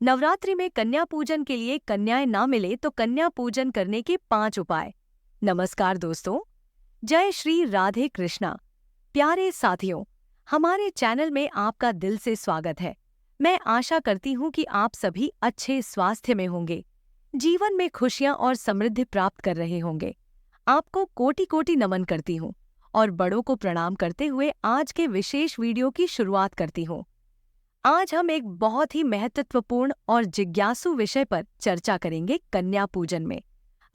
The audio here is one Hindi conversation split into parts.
नवरात्रि में कन्या पूजन के लिए कन्याएं ना मिले तो कन्या पूजन करने के 5 उपाय। नमस्कार दोस्तों, जय श्री राधे कृष्णा। प्यारे साथियों, हमारे चैनल में आपका दिल से स्वागत है। मैं आशा करती हूँ कि आप सभी अच्छे स्वास्थ्य में होंगे, जीवन में खुशियाँ और समृद्धि प्राप्त कर रहे होंगे। आपको कोटि कोटि नमन करती हूँ और बड़ों को प्रणाम करते हुए आज के विशेष वीडियो की शुरुआत करती हूँ। आज हम एक बहुत ही महत्वपूर्ण और जिज्ञासु विषय पर चर्चा करेंगे, कन्या पूजन में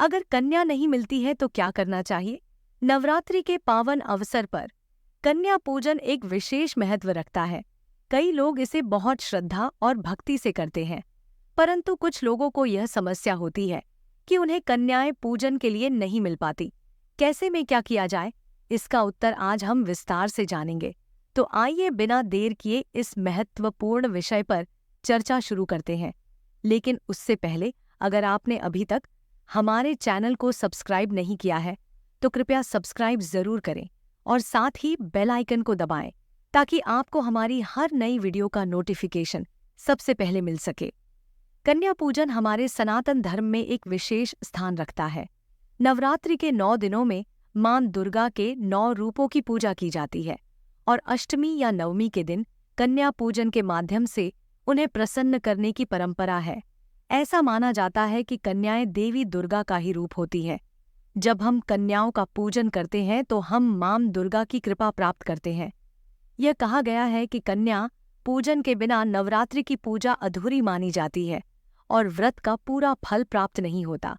अगर कन्या नहीं मिलती है तो क्या करना चाहिए। नवरात्रि के पावन अवसर पर कन्या पूजन एक विशेष महत्व रखता है। कई लोग इसे बहुत श्रद्धा और भक्ति से करते हैं, परंतु कुछ लोगों को यह समस्या होती है कि उन्हें कन्याएं पूजन के लिए नहीं मिल पाती। कैसे में क्या किया जाए, इसका उत्तर आज हम विस्तार से जानेंगे। तो आइए बिना देर किए इस महत्वपूर्ण विषय पर चर्चा शुरू करते हैं। लेकिन उससे पहले अगर आपने अभी तक हमारे चैनल को सब्सक्राइब नहीं किया है तो कृपया सब्सक्राइब जरूर करें और साथ ही बेल आइकन को दबाएं ताकि आपको हमारी हर नई वीडियो का नोटिफिकेशन सबसे पहले मिल सके। कन्या पूजन हमारे सनातन धर्म में एक विशेष स्थान रखता है। नवरात्रि के 9 दिनों में मां दुर्गा के 9 रूपों की पूजा की जाती है और अष्टमी या नवमी के दिन कन्या पूजन के माध्यम से उन्हें प्रसन्न करने की परंपरा है। ऐसा माना जाता है कि कन्याएं देवी दुर्गा का ही रूप होती है। जब हम कन्याओं का पूजन करते हैं तो हम मां दुर्गा की कृपा प्राप्त करते हैं। यह कहा गया है कि कन्या पूजन के बिना नवरात्रि की पूजा अधूरी मानी जाती है और व्रत का पूरा फल प्राप्त नहीं होता।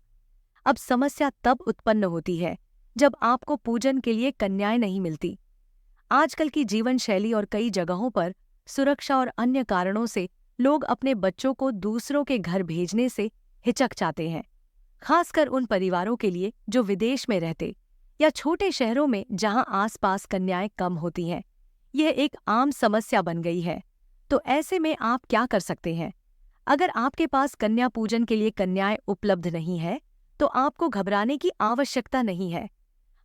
अब समस्या तब उत्पन्न होती है जब आपको पूजन के लिए कन्याएं नहीं मिलती। आजकल की जीवन शैली और कई जगहों पर सुरक्षा और अन्य कारणों से लोग अपने बच्चों को दूसरों के घर भेजने से हिचकचाते हैं, खासकर उन परिवारों के लिए जो विदेश में रहते या छोटे शहरों में जहां आसपास कन्याएं कम होती हैं। यह एक आम समस्या बन गई है। तो ऐसे में आप क्या कर सकते हैं? अगर आपके पास कन्या पूजन के लिए कन्याएं उपलब्ध नहीं है तो आपको घबराने की आवश्यकता नहीं है।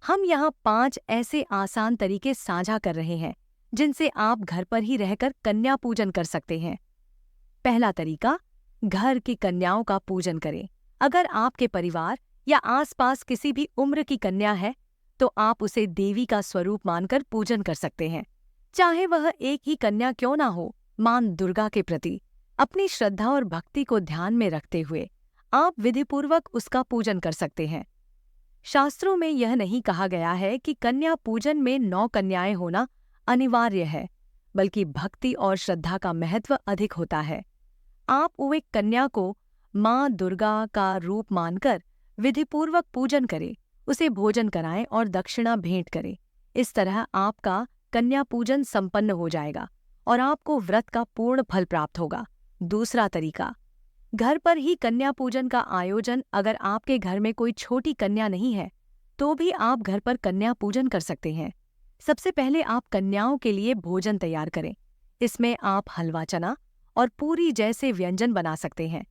हम यहाँ 5 ऐसे आसान तरीके साझा कर रहे हैं जिनसे आप घर पर ही रहकर कन्या पूजन कर सकते हैं। पहला तरीका, घर की कन्याओं का पूजन करें। अगर आपके परिवार या आसपास किसी भी उम्र की कन्या है तो आप उसे देवी का स्वरूप मानकर पूजन कर सकते हैं। चाहे वह एक ही कन्या क्यों ना हो, मां दुर्गा के प्रति अपनी श्रद्धा और भक्ति को ध्यान में रखते हुए आप विधिपूर्वक उसका पूजन कर सकते हैं। शास्त्रों में यह नहीं कहा गया है कि कन्या पूजन में 9 कन्याएं होना अनिवार्य है, बल्कि भक्ति और श्रद्धा का महत्व अधिक होता है। आप एक कन्या को मां दुर्गा का रूप मानकर विधिपूर्वक पूजन करें, उसे भोजन कराएं और दक्षिणा भेंट करें। इस तरह आपका कन्या पूजन संपन्न हो जाएगा और आपको व्रत का पूर्ण फल प्राप्त होगा। दूसरा तरीका, घर पर ही कन्या पूजन का आयोजन। अगर आपके घर में कोई छोटी कन्या नहीं है तो भी आप घर पर कन्या पूजन कर सकते हैं। सबसे पहले आप कन्याओं के लिए भोजन तैयार करें। इसमें आप हलवा, चना और पूरी जैसे व्यंजन बना सकते हैं।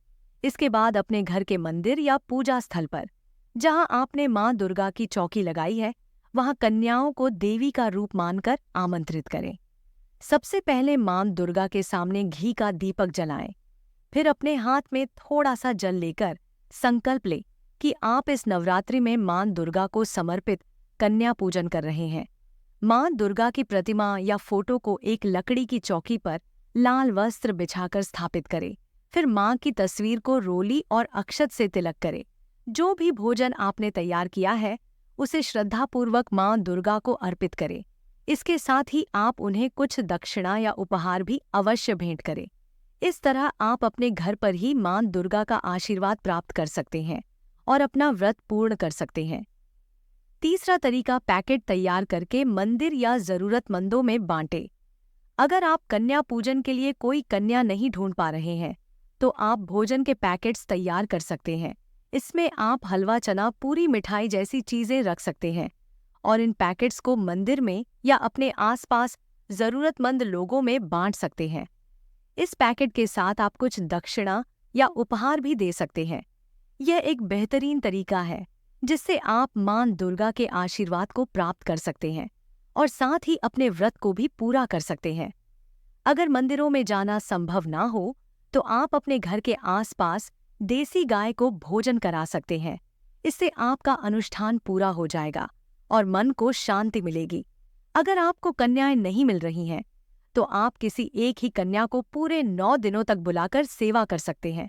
इसके बाद अपने घर के मंदिर या पूजा स्थल पर जहां आपने मां दुर्गा की चौकी लगाई है वहां कन्याओं को देवी का रूप मानकर आमंत्रित करें। सबसे पहले मां दुर्गा के सामने घी का दीपक जलाएं। फिर अपने हाथ में थोड़ा सा जल लेकर संकल्प लें कि आप इस नवरात्रि में मां दुर्गा को समर्पित कन्या पूजन कर रहे हैं। मां दुर्गा की प्रतिमा या फोटो को एक लकड़ी की चौकी पर लाल वस्त्र बिछाकर स्थापित करें। फिर मां की तस्वीर को रोली और अक्षत से तिलक करें। जो भी भोजन आपने तैयार किया है उसे श्रद्धापूर्वक मां दुर्गा को अर्पित करें। इसके साथ ही आप उन्हें कुछ दक्षिणा या उपहार भी अवश्य भेंट करें। इस तरह आप अपने घर पर ही मां दुर्गा का आशीर्वाद प्राप्त कर सकते हैं और अपना व्रत पूर्ण कर सकते हैं। तीसरा तरीका, पैकेट तैयार करके मंदिर या जरूरतमंदों में बांटें। अगर आप कन्या पूजन के लिए कोई कन्या नहीं ढूंढ पा रहे हैं तो आप भोजन के पैकेट्स तैयार कर सकते हैं। इसमें आप हलवा, चना, पूरी मिठाई जैसी चीजें रख सकते हैं और इन पैकेट्स को मंदिर में या अपने आसपास जरूरतमंद लोगों में बांट सकते हैं। इस पैकेट के साथ आप कुछ दक्षिणा या उपहार भी दे सकते हैं। यह एक बेहतरीन तरीका है जिससे आप मां दुर्गा के आशीर्वाद को प्राप्त कर सकते हैं और साथ ही अपने व्रत को भी पूरा कर सकते हैं। अगर मंदिरों में जाना संभव ना हो तो आप अपने घर के आसपास देसी गाय को भोजन करा सकते हैं। इससे आपका अनुष्ठान पूरा हो जाएगा और मन को शांति मिलेगी। अगर आपको कन्याएं नहीं मिल रही हैं, तो आप किसी एक ही कन्या को पूरे 9 दिनों तक बुलाकर सेवा कर सकते हैं।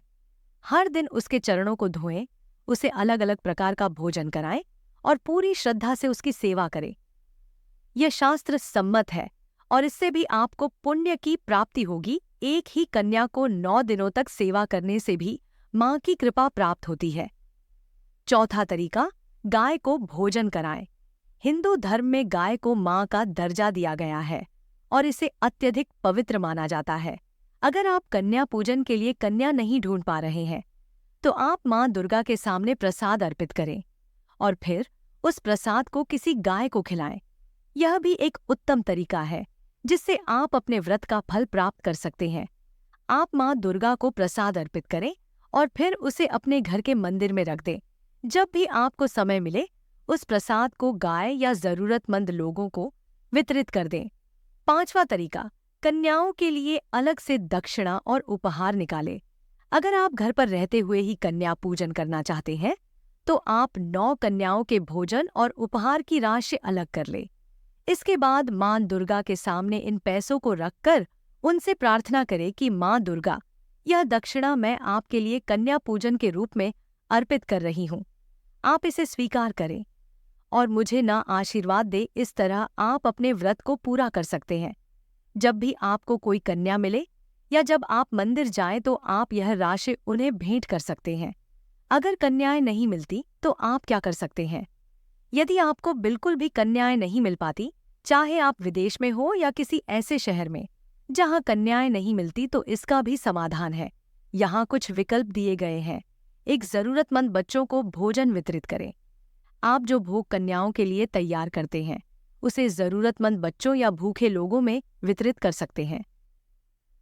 हर दिन उसके चरणों को धोएं, उसे अलग अलग प्रकार का भोजन कराएं और पूरी श्रद्धा से उसकी सेवा करें। यह शास्त्र सम्मत है और इससे भी आपको पुण्य की प्राप्ति होगी। एक ही कन्या को 9 दिनों तक सेवा करने से भी मां की कृपा प्राप्त होती है। चौथा तरीका, गाय को भोजन कराएं। हिंदू धर्म में गाय को मां का दर्जा दिया गया है और इसे अत्यधिक पवित्र माना जाता है। अगर आप कन्या पूजन के लिए कन्या नहीं ढूंढ पा रहे हैं, तो आप मां दुर्गा के सामने प्रसाद अर्पित करें और फिर उस प्रसाद को किसी गाय को खिलाएं। यह भी एक उत्तम तरीका है जिससे आप अपने व्रत का फल प्राप्त कर सकते हैं। आप मां दुर्गा को प्रसाद अर्पित करें और फिर उसे अपने घर के मंदिर में रख दें। जब भी आपको समय मिले, उस प्रसाद को गाय या जरूरतमंद लोगों को वितरित कर दें। पांचवा तरीका, कन्याओं के लिए अलग से दक्षिणा और उपहार निकालें। अगर आप घर पर रहते हुए ही कन्या पूजन करना चाहते हैं, तो आप 9 कन्याओं के भोजन और उपहार की राशि अलग कर लें। इसके बाद मां दुर्गा के सामने इन पैसों को रखकर उनसे प्रार्थना करें कि मां दुर्गा, यह दक्षिणा मैं आपके लिए कन्या पूजन के रूप में अर्पित कर रही हूं। आप इसे स्वीकार करें और मुझे ना आशीर्वाद दे। इस तरह आप अपने व्रत को पूरा कर सकते हैं। जब भी आपको कोई कन्या मिले या जब आप मंदिर जाएं, तो आप यह राशि उन्हें भेंट कर सकते हैं। अगर कन्याएं नहीं मिलती, तो आप क्या कर सकते हैं? यदि आपको बिल्कुल भी कन्याएं नहीं मिल पाती, चाहे आप विदेश में हो या किसी ऐसे शहर में जहां कन्याएं नहीं मिलती, तो इसका भी समाधान है। यहाँ कुछ विकल्प दिए गए हैं। एक, जरूरतमंद बच्चों को भोजन वितरित करें। आप जो भोग कन्याओं के लिए तैयार करते हैं, उसे जरूरतमंद बच्चों या भूखे लोगों में वितरित कर सकते हैं।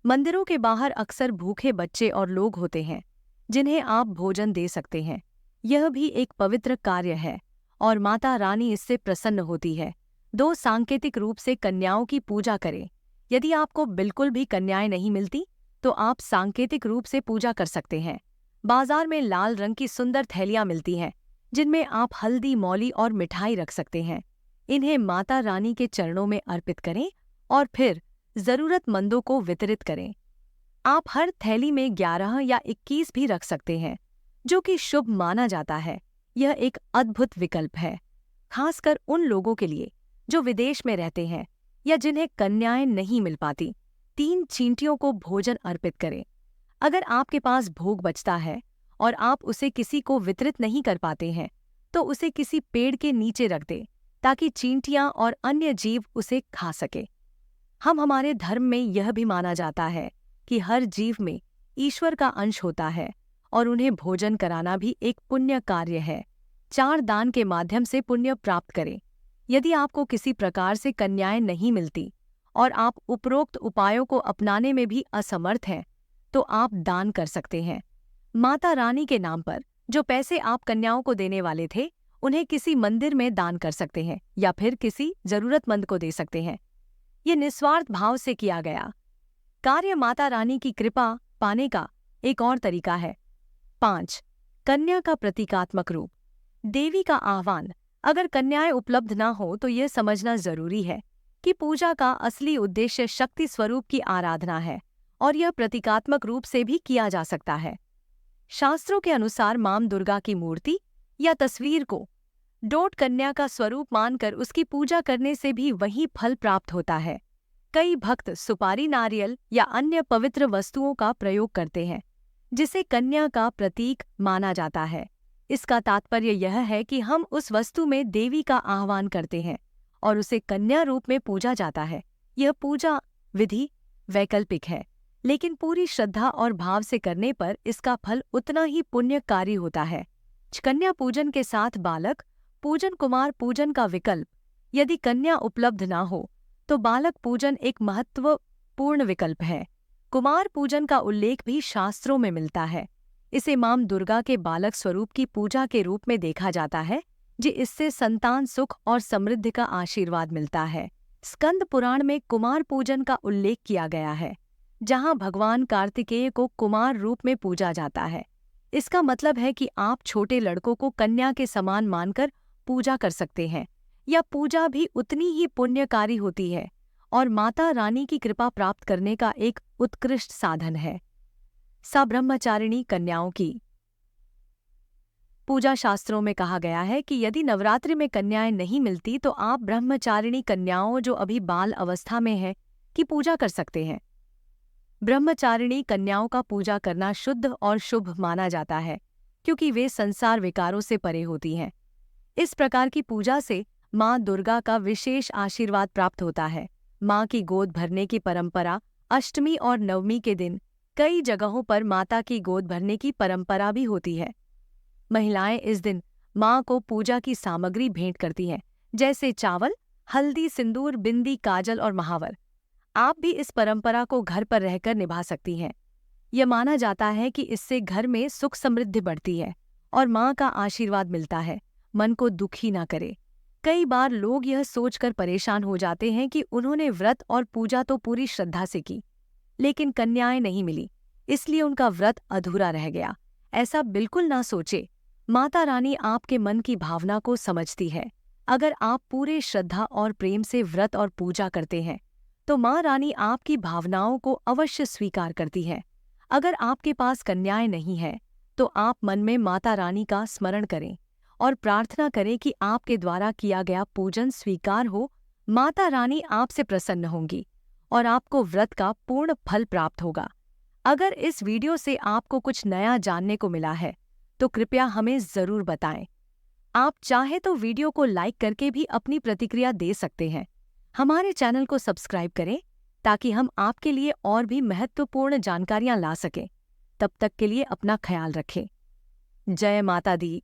मंदिरों के बाहर अक्सर भूखे बच्चे और लोग होते हैं जिन्हें आप भोजन दे सकते हैं। यह भी एक पवित्र कार्य है और माता रानी इससे प्रसन्न होती है। 2, सांकेतिक रूप से कन्याओं की पूजा करें। यदि आपको बिल्कुल भी कन्याएं नहीं मिलती, तो आप सांकेतिक रूप से पूजा कर सकते हैं। बाजार में लाल रंग की सुंदर थैलियां मिलती हैं जिनमें आप हल्दी, मौली और मिठाई रख सकते हैं। इन्हें माता रानी के चरणों में अर्पित करें और फिर जरूरतमंदों को वितरित करें। आप हर थैली में 11 या 21 भी रख सकते हैं, जो कि शुभ माना जाता है। यह एक अद्भुत विकल्प है, खासकर उन लोगों के लिए जो विदेश में रहते हैं या जिन्हें कन्याएं नहीं मिल पाती। 3, चींटियों को भोजन अर्पित करें। अगर आपके पास भोग बचता है और आप उसे किसी को वितरित नहीं कर पाते हैं, तो उसे किसी पेड़ के नीचे रख दें ताकि चींटियां और अन्य जीव उसे खा सके। हमारे धर्म में यह भी माना जाता है कि हर जीव में ईश्वर का अंश होता है और उन्हें भोजन कराना भी एक पुण्य कार्य है। 4, दान के माध्यम से पुण्य प्राप्त करें। यदि आपको किसी प्रकार से कन्याएं नहीं मिलती और आप उपरोक्त उपायों को अपनाने में भी असमर्थ हैं, तो आप दान कर सकते हैं। माता रानी के नाम पर जो पैसे आप कन्याओं को देने वाले थे, उन्हें किसी मंदिर में दान कर सकते हैं या फिर किसी जरूरतमंद को दे सकते हैं। ये निस्वार्थ भाव से किया गया कार्य माता रानी की कृपा पाने का एक और तरीका है। 5, कन्या का प्रतीकात्मक रूप। देवी का आह्वान। अगर कन्याएं उपलब्ध ना हो, तो यह समझना जरूरी है कि पूजा का असली उद्देश्य शक्ति स्वरूप की आराधना है और यह प्रतीकात्मक रूप से भी किया जा सकता है। शास्त्रों के अनुसार मां दुर्गा की मूर्ति या तस्वीर को डोट कन्या का स्वरूप मानकर उसकी पूजा करने से भी वही फल प्राप्त होता है। कई भक्त सुपारी, नारियल या अन्य पवित्र वस्तुओं का प्रयोग करते हैं जिसे कन्या का प्रतीक माना जाता है। इसका तात्पर्य यह है कि हम उस वस्तु में देवी का आह्वान करते हैं और उसे कन्या रूप में पूजा जाता है। यह पूजा विधि वैकल्पिक है, लेकिन पूरी श्रद्धा और भाव से करने पर इसका फल उतना ही पुण्यकारी होता है। कन्या पूजन के साथ बालक पूजन। कुमार पूजन का विकल्प। यदि कन्या उपलब्ध ना हो, तो बालक पूजन एक महत्वपूर्ण विकल्प है। कुमार पूजन का उल्लेख भी शास्त्रों में मिलता है। इसे मां दुर्गा के बालक स्वरूप की पूजा के रूप में देखा जाता है, इससे संतान सुख और समृद्धि का आशीर्वाद मिलता है। स्कंद पुराण में कुमार पूजन का उल्लेख किया गया है, जहां भगवान कार्तिकेय को कुमार रूप में पूजा जाता है। इसका मतलब है कि आप छोटे लड़कों को कन्या के समान मानकर पूजा कर सकते हैं। यह पूजा भी उतनी ही पुण्यकारी होती है और माता रानी की कृपा प्राप्त करने का एक उत्कृष्ट साधन है। सब्रह्मचारिणी कन्याओं की पूजा शास्त्रों में कहा गया है कि यदि नवरात्रि में कन्याएं नहीं मिलती तो आप ब्रह्मचारिणी कन्याओं जो अभी बाल अवस्था में है की पूजा कर सकते हैं। ब्रह्मचारिणी कन्याओं का पूजा करना शुद्ध और शुभ माना जाता है क्योंकि वे संसार विकारों से परे होती हैं। इस प्रकार की पूजा से माँ दुर्गा का विशेष आशीर्वाद प्राप्त होता है। माँ की गोद भरने की परंपरा अष्टमी और नवमी के दिन कई जगहों पर माता की गोद भरने की परंपरा भी होती है। महिलाएं इस दिन माँ को पूजा की सामग्री भेंट करती हैं, जैसे चावल, हल्दी, सिंदूर, बिंदी, काजल और महावर। आप भी इस परंपरा को घर पर रहकर निभा सकती हैं। यह माना जाता है कि इससे घर में सुख समृद्धि बढ़ती है और माँ का आशीर्वाद मिलता है। मन को दुखी ना करे। कई बार लोग यह सोचकर परेशान हो जाते हैं कि उन्होंने व्रत और पूजा तो पूरी श्रद्धा से की, लेकिन कन्याएं नहीं मिली, इसलिए उनका व्रत अधूरा रह गया। ऐसा बिल्कुल ना सोचे। माता रानी आपके मन की भावना को समझती है। अगर आप पूरे श्रद्धा और प्रेम से व्रत और पूजा करते हैं तो माँ रानी आपकी भावनाओं को अवश्य स्वीकार करती है। अगर आपके पास कन्याएं नहीं हैं तो आप मन में माता रानी का स्मरण करें और प्रार्थना करें कि आपके द्वारा किया गया पूजन स्वीकार हो। माता रानी आपसे प्रसन्न होंगी और आपको व्रत का पूर्ण फल प्राप्त होगा। अगर इस वीडियो से आपको कुछ नया जानने को मिला है तो कृपया हमें ज़रूर बताएं। आप चाहे तो वीडियो को लाइक करके भी अपनी प्रतिक्रिया दे सकते हैं। हमारे चैनल को सब्सक्राइब करें ताकि हम आपके लिए और भी महत्वपूर्ण जानकारियां ला सकें। तब तक के लिए अपना ख्याल रखें। जय माता दी।